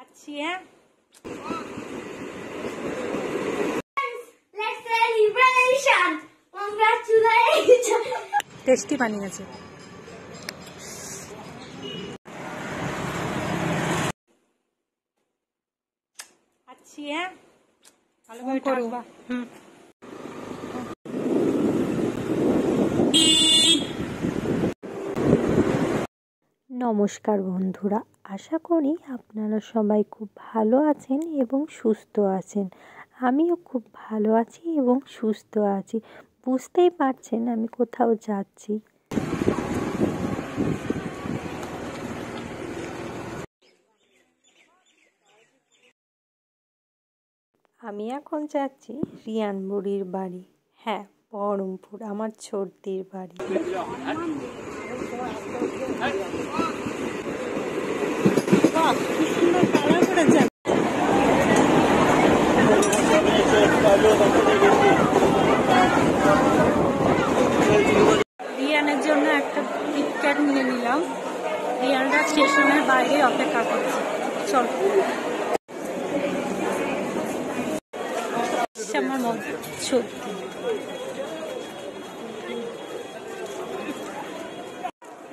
খাচ্ছি। হ্যাঁ, টেস্টি বানিয়েছে। খাচ্ছি। হ্যাঁ, ভালোভাবে থাকবা। নমস্কার বন্ধুরা, আশা করি আপনারা সবাই খুব ভালো আছেন এবং সুস্থ আছেন। আমিও খুব ভালো আছি এবং সুস্থ আছি। বুঝতেই পারছেন আমি কোথাও যাচ্ছি। আমি এখন যাচ্ছি রিয়ান বুড়ির বাড়ি। হ্যাঁ, বহরমপুর, আমার ছোটদির বাড়ি। রিয়ানের জন্য একটা টিকিট নিয়ে নিলাম। রিয়ানরা স্টেশনের বাইরে অপেক্ষা করছে। চল, আমার মন সত্যি।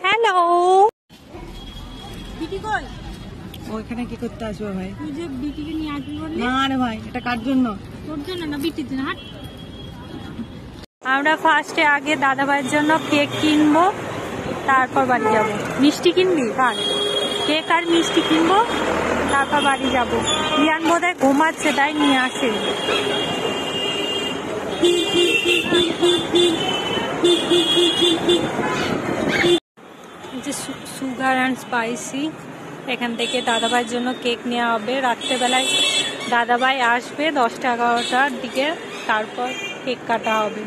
হ্যালো, বিটি কই? ওইখানে কি করতে আসবো ভাই? তুই যে বিটিকে নিয়ে আসবি বললি? না রে ভাই, এটা কার জন্য? তোর জন্য না, বিটির জন্য। হাট। আমরা ফার্স্টে আগে দাদা ভাইয়ের জন্য কেক কিনবো, তারপর বাড়ি যাব। মিষ্টি কিনবি? কার কেক আর মিষ্টি কিনবো, তারপর বাড়ি যাব। রিয়ান বোধহয় ঘুমাচ্ছে, তাই নিয়ে আসে। যে সুগার অ্যান্ড স্পাইসি, এখান থেকে দাদাভাইয়ের জন্য কেক নেওয়া হবে। রাত্রেবেলায় দাদাভাই আসবে 10টা-11টার দিকে, তারপর কেক কাটা হবে।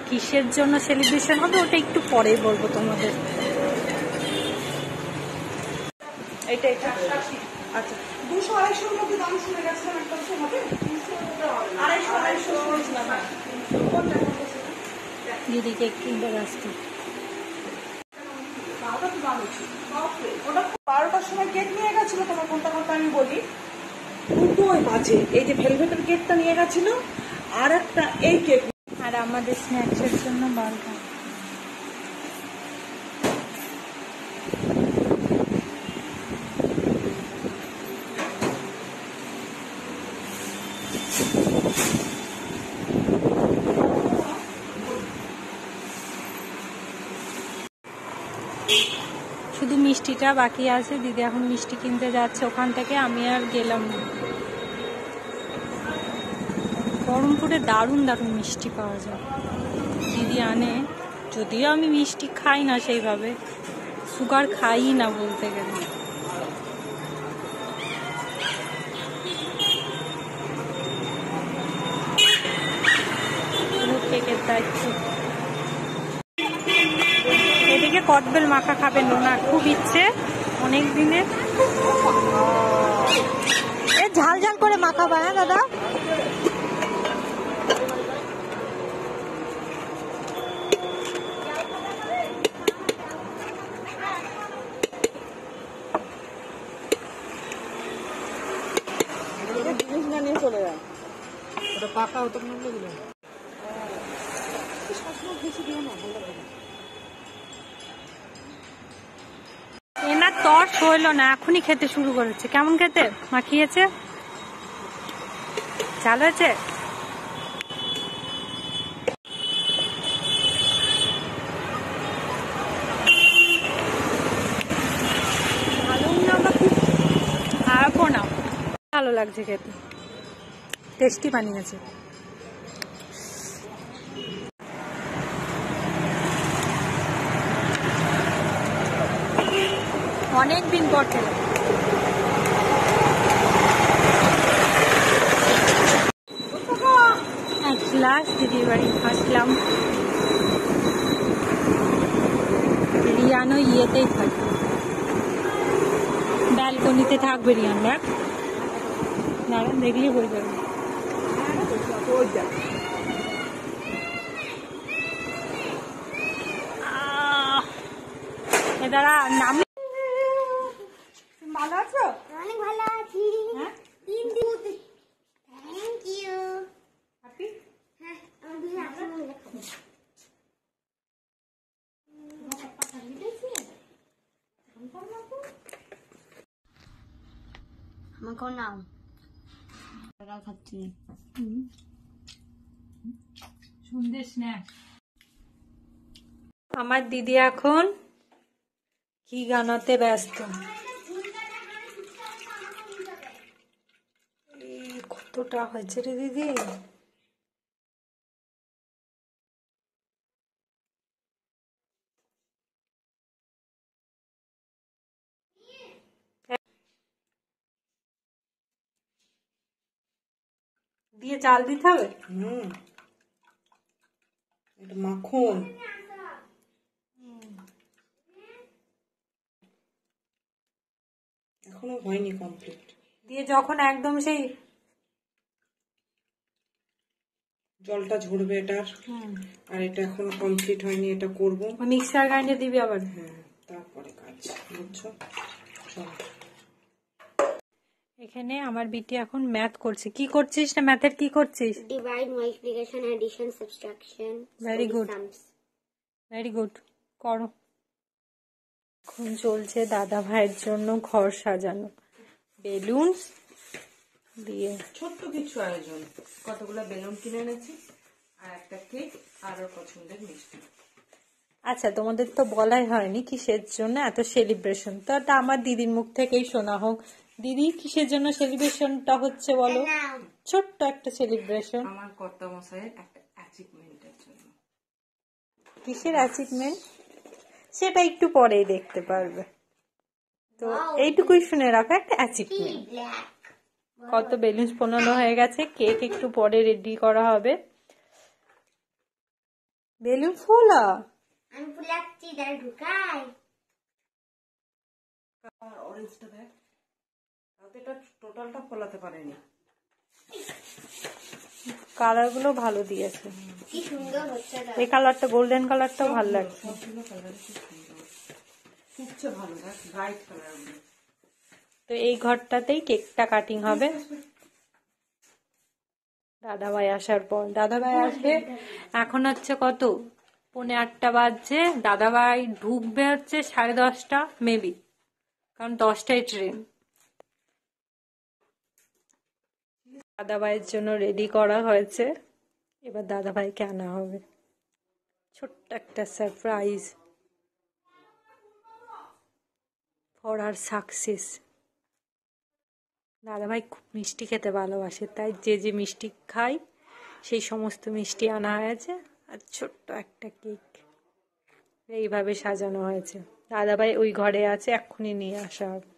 কিসের জন্য সেলিব্রেশন হবে ওটা একটু পরেই বলবো তোমাদের। এটা আচ্ছা, 200-250-র মধ্যে দাম শুনে গেছিলাম একদম সময়। 250-250 শুনেছিলাম। দিদি কেক কিনতে ব্যস্ত। ওটা 12টার সময় কেক নিয়ে গেছিল, তোমার কোনটা কথা আমি বলি। 2টোয় বাজে এই যে ভেলভেটের কেকটা নিয়ে গেছিল, আর একটা এই কেক। আর আমাদের স্ন্যাক্সের জন্য 12টা। শুধু মিষ্টিটা বাকি আছে। দিদি এখন মিষ্টি কিনতে যাচ্ছে ওখান থেকে, আমি আর গেলাম না। বহরমপুরে দারুণ দারুণ মিষ্টি পাওয়া যায়, দিদি আনে। যদিও আমি মিষ্টি খাই না সেইভাবে, সুগার খাই না বলতে গেলে। কেকের দায়িত্ব। এদিকে কদবেল মাখা খাবে নোনা, খুব ইচ্ছে অনেক দিনের। ঝাল ঝাল করে মাখাবা। হ্যাঁ দাদা, জিনিস না নিয়ে চলে যায়। ওটা পাকা হতো না দিল। বেশি দিও না, ভালো লাগে। এনার তর হইল না, এখনই খেতে শুরু করেছে। কেমন খেতে মাখিয়েছে? ঝাল হয়েছে? ভালো না বা খুব খারাপও না, ভালো লাগছে খেতে, টেস্টি বানিয়েছে। অনেকদিন পর খেলাম। এক গ্লাস দিদির বাড়ি আসলাম। রিয়ানও ইয়েতেই থাকবে, ব্যালকনিতে থাকবে রিয়ান। দেখ, দাঁড়ান, দেখলে হয়ে যাবে। দাঁড়া, নাম ভালো আছো? অনেক ভালো আছি। হ্যাঁ, 3 দিন। Thank you. হ্যাপি? হ্যাঁ, আমার দুই আছে মনে রাখো। আমাকে নাও। খাচ্ছি। সন্ধ্যে স্ন্যাক। আমার দিদি এখন কি গানাতে ব্যস্ত। এই কতটা হয়েছে রে দিদি? দিয়ে চাল দিতে হবে। এটা মাখন এখনো হয়নি কমপ্লিট। দিয়ে যখন একদম সেই জলটা ঝরবে এটার, আর এটা এখনো কমপ্লিট হয়নি, এটা করব। মিক্সার গ্রাইন্ডার দিবি আবার। হ্যাঁ, তারপরে কাজ, বুঝছো? চলো। এখানে আমার বিটি এখন ম্যাথ করছে। কি করছিস না, ম্যাথের কি করছিস? Divide, multiplication, addition, subtraction. Very good. Very good, করো। এখন চলছে দাদা ভাইয়ের জন্য ঘর সাজানো, বেলুন দিয়ে। ছোট্ট কিছু আয়োজন, কতগুলো বেলুন কিনে এনেছি, আর একটা কেক, আর ওর পছন্দের মিষ্টি। আচ্ছা, তোমাদের তো বলাই হয়নি কিসের জন্য এত সেলিব্রেশন, তো এটা আমার দিদির মুখ থেকেই শোনা হোক। দিদি, কিসের জন্য সেলিব্রেশনটা হচ্ছে বলো? ছোট্ট একটা সেলিব্রেশন। আমার কর্তা মশাইয়ের একটা অ্যাচিভমেন্টের জন্য। কিসের অ্যাচিভমেন্ট সেটা একটু পরেই দেখতে পারবে, তো এইটুকুই শুনে রাখো, একটা অ্যাচিভমেন্ট। কত বেলুন বানানো হয়ে গেছে, কেক একটু পরে রেডি করা হবে। বেলুন ফোলা, আমি ফুলাচ্ছি, তাই ঢুকাই। আর অরেঞ্জটা দেখ, তাতে এটা টোটালটা ফোলাতে পারেনি। কালার গুলো ভালো দিয়েছে। কি সুন্দর হচ্ছে। এই কালারটা, গোল্ডেন কালারটাও ভালো লাগছে। সবগুলো কালার খুব সুন্দর, ফুটছে ভালো, দেখ ব্রাইট কালার। তো এই ঘরটাতেই কেকটা কাটিং হবে দাদাভাই আসার পর। দাদাভাই আসবে এখন, হচ্ছে কত, 7:45 বাজছে। দাদাভাই ঢুকবে হচ্ছে 10:30 মেবি, কারণ 10টায় ট্রেন। দাদাভাইয়ের জন্য রেডি করা হয়েছে, এবার দাদাভাইকে আনা হবে। ছোট্ট একটা সারপ্রাইজ ফর আর সাকসেস। দাদাভাই খুব মিষ্টি খেতে ভালোবাসে, তাই যে যে মিষ্টি খাই সেই সমস্ত মিষ্টি আনা হয়েছে, আর ছোট্ট একটা কেক এইভাবে সাজানো হয়েছে। দাদাভাই ওই ঘরে আছে, এক্ষুনি নিয়ে আসা হবে।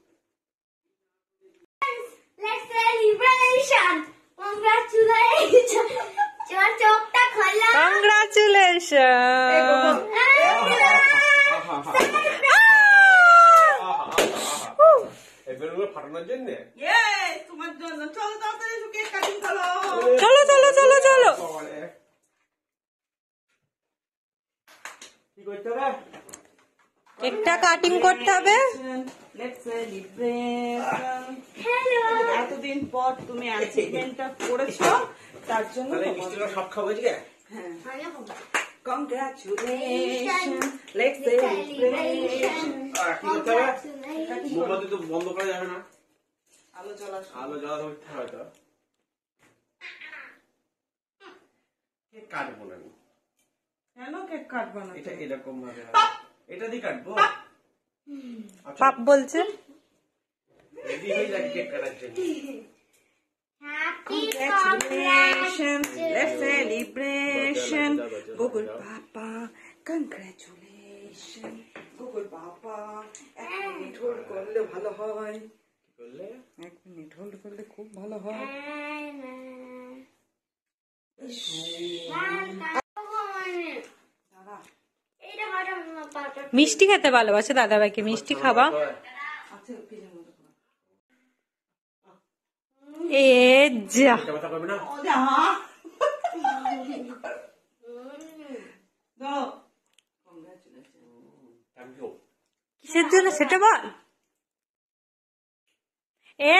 Let's celebration! Congratulations! তোমার চোখটা খোলা। কংগ্রাচুলেশন। ফাটানোর জন্য তোমার জন্য। চলো তাড়াতাড়ি কেক কাটিং করো। চলো চলো চলো চলো। কি করতে হবে? কেকটা কাটিং করতে হবে। Let's celebration. এতদিন পর তুমি অ্যাচিভমেন্টটা করেছো, তার জন্য তাহলে মিষ্টিগুলো সব খাবো আজকে? কংগ্রাচুলেশন। Let's celebration. আর কি করতে হবে? মোমবাতি তো বন্ধ করা যাবে না, আলো জ্বলা। আলো জ্বালা হচ্ছে হয়তো। কেক কাটবো না আমি। কেন কেক কাটবো না? এটা এরকম ভাবে এটা দিয়ে কাটবো। পাপ বলছে। রেডি হয়ে যাক কেক কাটার জন্য। Congratulations, let's celebration. Google Papa, congratulations. Google Papa, 1 minute hold করলে ভালো হয়। কি করলে? 1 মিনিট হোল্ড করলে খুব ভালো হয়। মিষ্টি খেতে ভালোবাসে দাদাভাইকে, মিষ্টি খাবা? আচ্ছা, পিজার মতো করো। এ যা, এটা কথা কইবে না? ও যা। দাও। Congratulations. Thank you. কিসের জন্য সেটা বল। এ